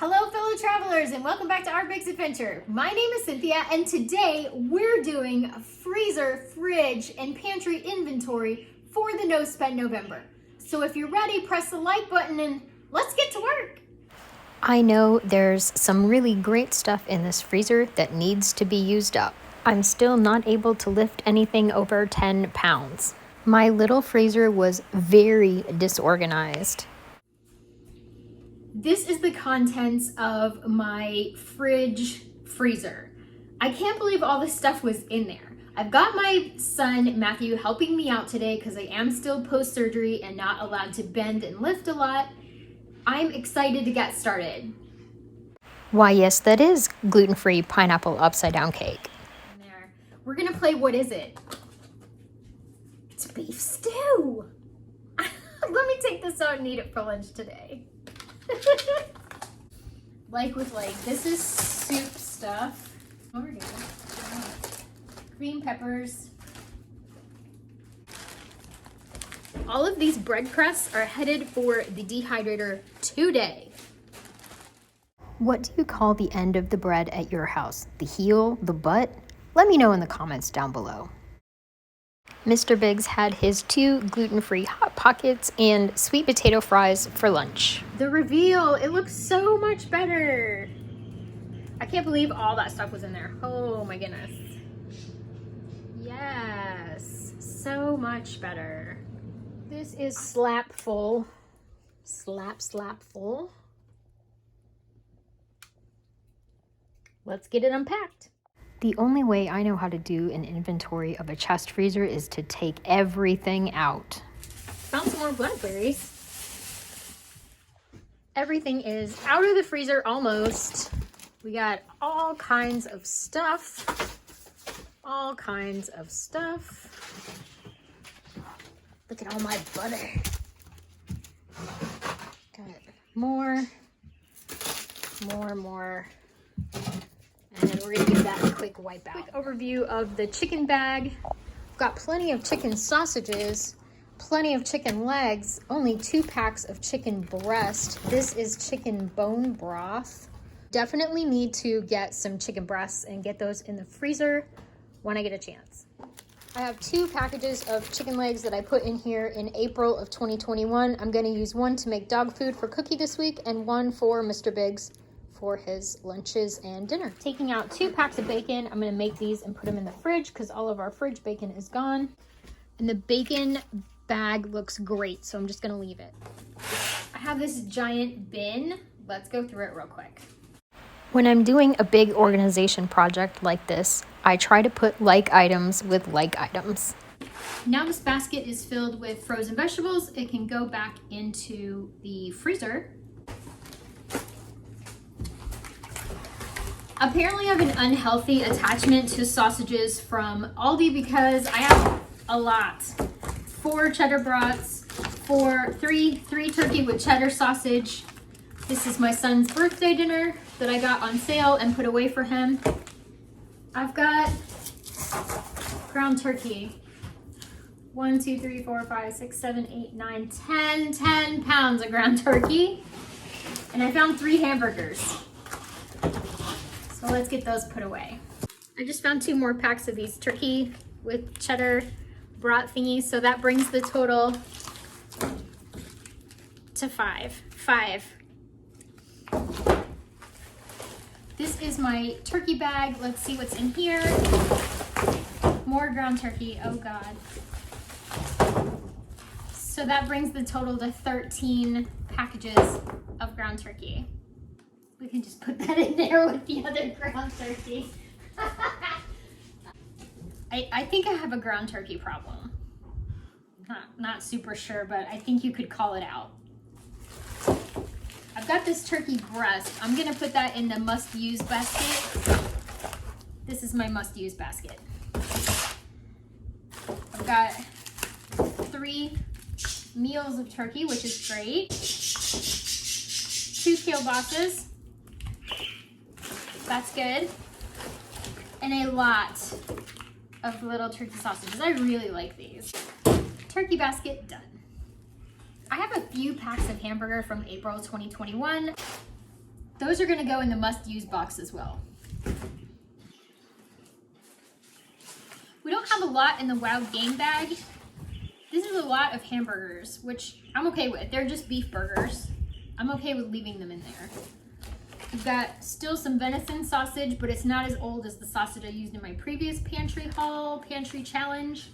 Hello fellow travelers and welcome back to Our Big's Adventure. My name is Cynthia and today we're doing a freezer, fridge, and pantry inventory for the No Spend November. So if you're ready, press the like button and let's get to work. I know there's some really great stuff in this freezer that needs to be used up. I'm still not able to lift anything over 10 pounds. My little freezer was very disorganized. This is the contents of my fridge freezer. I can't believe all this stuff was in there. I've got my son Matthew helping me out today because I am still post-surgery and not allowed to bend and lift a lot. I'm excited to get started. Why, yes, that is gluten-free pineapple upside-down cake. There. We're gonna play What Is It? It's beef stew. Let me take this out and eat it for lunch today. This is soup stuff. Green peppers. All of these bread crusts are headed for the dehydrator today. What do you call the end of the bread at your house? The heel? The butt? Let me know in the comments down below. Mr. Biggs had his 2 gluten-free Hot Pockets and sweet potato fries for lunch. The reveal, it looks so much better. I can't believe all that stuff was in there. Oh my goodness. Yes, so much better. This is slap full. Slap full. Let's get it unpacked. The only way I know how to do an inventory of a chest freezer is to take everything out. Found some more blackberries. Everything is out of the freezer almost. We got all kinds of stuff. All kinds of stuff. Look at all my butter. Got more. And then we're gonna give that a quick wipe out. Quick overview of the chicken bag. Got plenty of chicken sausages, plenty of chicken legs, only 2 packs of chicken breast. This is chicken bone broth. Definitely need to get some chicken breasts and get those in the freezer when I get a chance. I have 2 packages of chicken legs that I put in here in April of 2021. I'm gonna use one to make dog food for Cookie this week and one for Mr. Biggs for his lunches and dinner. Taking out 2 packs of bacon. I'm gonna make these and put them in the fridge because all of our fridge bacon is gone. And the bacon bag looks great, so I'm just gonna leave it. I have this giant bin. Let's go through it real quick. When I'm doing a big organization project like this, I try to put like items with like items. Now this basket is filled with frozen vegetables. It can go back into the freezer. Apparently I have an unhealthy attachment to sausages from Aldi because I have a lot. 4 cheddar brats, 3 turkey with cheddar sausage. This is my son's birthday dinner that I got on sale and put away for him. I've got ground turkey. 1, 2, 3, 4, 5, 6, 7, 8, 9, 10 pounds of ground turkey. And I found 3 hamburgers. So let's get those put away. I just found 2 more packs of these turkey with cheddar brat thingies. So that brings the total to 5. This is my turkey bag. Let's see what's in here. More ground turkey, oh God. So that brings the total to 13 packages of ground turkey. We can just put that in there with the other ground turkey. I think I have a ground turkey problem. Not super sure, but I think you could call it out. I've got this turkey breast. I'm gonna put that in the must-use basket. This is my must-use basket. I've got 3 meals of turkey, which is great. 2 kielbases. That's good. And a lot of little turkey sausages. I really like these. Turkey basket done. I have a few packs of hamburger from April 2021. Those are gonna go in the must-use box as well. We don't have a lot in the wild game bag. This is a lot of hamburgers, which I'm okay with. They're just beef burgers. I'm okay with leaving them in there. We've got still some venison sausage, but it's not as old as the sausage I used in my previous pantry haul, pantry challenge.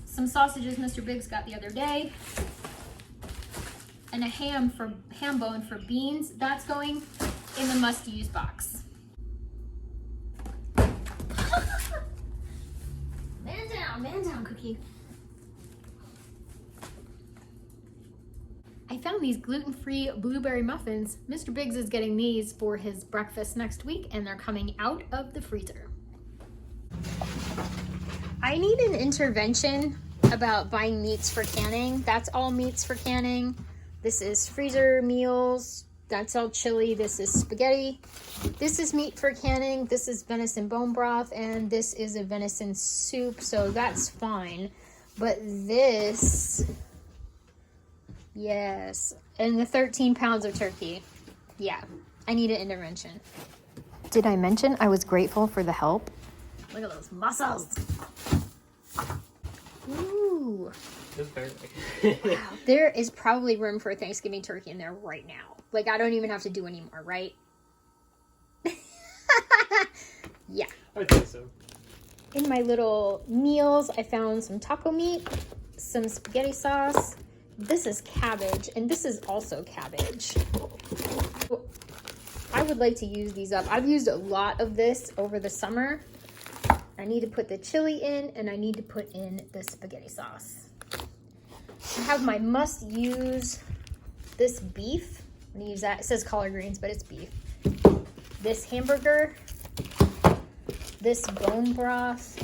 Some sausages Mr. Biggs got the other day. And a ham bone for beans. That's going in the must-use box. Man down, Cookie. I found these gluten-free blueberry muffins. Mr. Biggs is getting these for his breakfast next week, and they're coming out of the freezer. I need an intervention about buying meats for canning. That's all meats for canning. This is freezer meals. That's all chili. This is spaghetti. This is meat for canning. This is venison bone broth, and this is a venison soup, so that's fine. But this, yes, and the 13 pounds of turkey. Yeah, I need an intervention. Did I mention I was grateful for the help? Look at those muscles. Ooh. Wow, there is probably room for a Thanksgiving turkey in there right now. Like, I don't even have to do any more, right? Yeah. I think so. In my little meals, I found some taco meat, some spaghetti sauce. This is cabbage, and this is also cabbage. I would like to use these up. I've used a lot of this over the summer. I need to put the chili in, and I need to put in the spaghetti sauce. I have my must-use, this beef. I'm gonna use that. It says collard greens, but it's beef. This hamburger, this bone broth.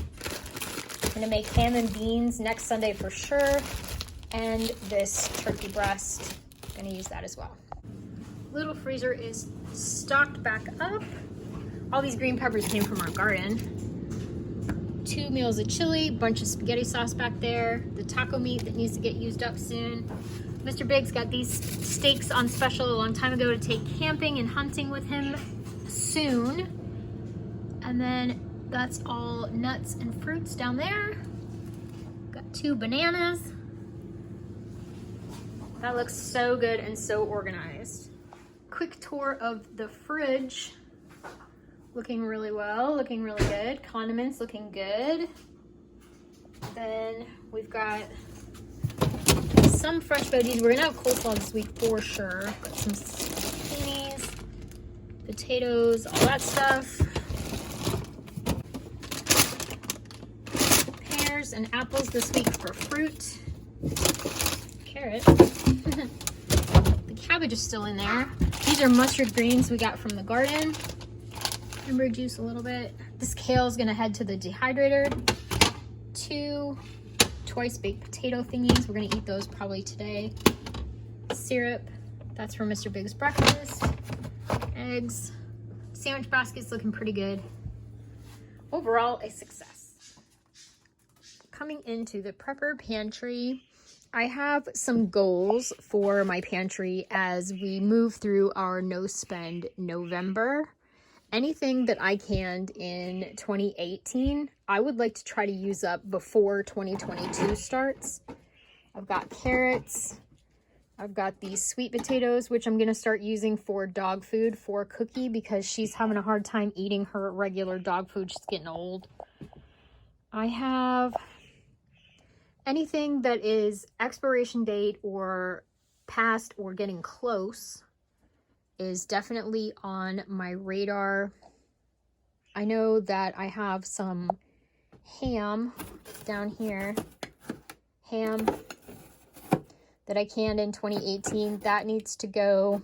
I'm gonna make ham and beans next Sunday for sure. And this turkey breast, I'm gonna use that as well. Little freezer is stocked back up. All these green peppers came from our garden. 2 meals of chili, bunch of spaghetti sauce back there, the taco meat that needs to get used up soon. Mr. Biggs got these steaks on special a long time ago to take camping and hunting with him soon. And then that's all nuts and fruits down there. Got 2 bananas. That looks so good and so organized. Quick tour of the fridge. Looking really well, looking really good. Condiments looking good. Then we've got some fresh veggies. We're gonna have coleslaw this week for sure. Got some zucchinis, potatoes, all that stuff. Pears and apples this week for fruit. Carrot. The cabbage is still in there. These are mustard greens we got from the garden. Cranberry juice a little bit. This kale is gonna head to the dehydrator. 2 twice baked potato thingies. We're gonna eat those probably today. Syrup, that's for Mr. Big's breakfast. Eggs. Sandwich basket's looking pretty good. Overall, a success. Coming into the prepper pantry, I have some goals for my pantry as we move through our no spend November. Anything that I canned in 2018, I would like to try to use up before 2022 starts. I've got carrots. I've got these sweet potatoes, which I'm going to start using for dog food for Cookie because she's having a hard time eating her regular dog food. She's getting old. I have anything that is expiration date or past or getting close is definitely on my radar. I know that I have some ham down here. Ham that I canned in 2018. That needs to go.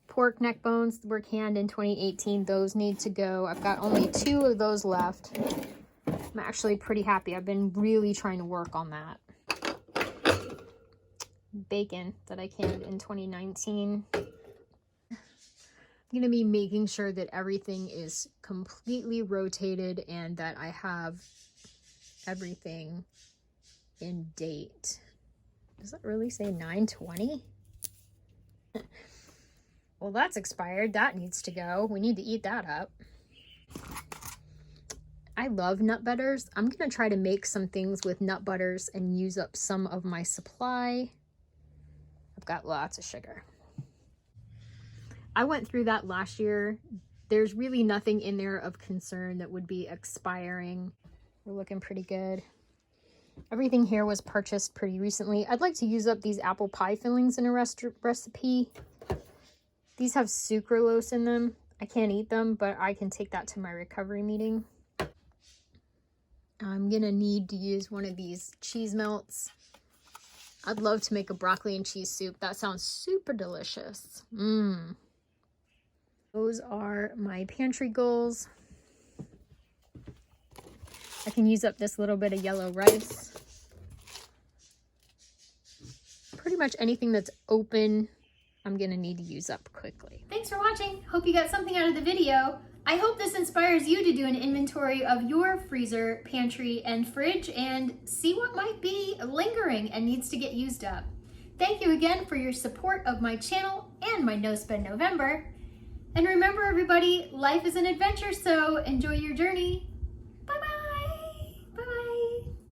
Pork neck bones were canned in 2018. Those need to go. I've got only 2 of those left. I'm actually pretty happy. I've been really trying to work on that. Bacon that I canned in 2019. I'm going to be making sure that everything is completely rotated and that I have everything in date. Does that really say 9/20? Well, that's expired. That needs to go. We need to eat that up. I love nut butters. I'm going to try to make some things with nut butters and use up some of my supply. I've got lots of sugar. I went through that last year. There's really nothing in there of concern that would be expiring. We're looking pretty good. Everything here was purchased pretty recently. I'd like to use up these apple pie fillings in a recipe. These have sucralose in them. I can't eat them, but I can take that to my recovery meeting. I'm gonna need to use one of these cheese melts. I'd love to make a broccoli and cheese soup. That sounds super delicious. Those are my pantry goals. I can use up this little bit of yellow rice. Pretty much anything that's open, I'm gonna need to use up quickly. Thanks for watching. Hope you got something out of the video. I hope this inspires you to do an inventory of your freezer, pantry, and fridge and see what might be lingering and needs to get used up. Thank you again for your support of my channel and my No Spend November. And remember everybody, life is an adventure, so enjoy your journey.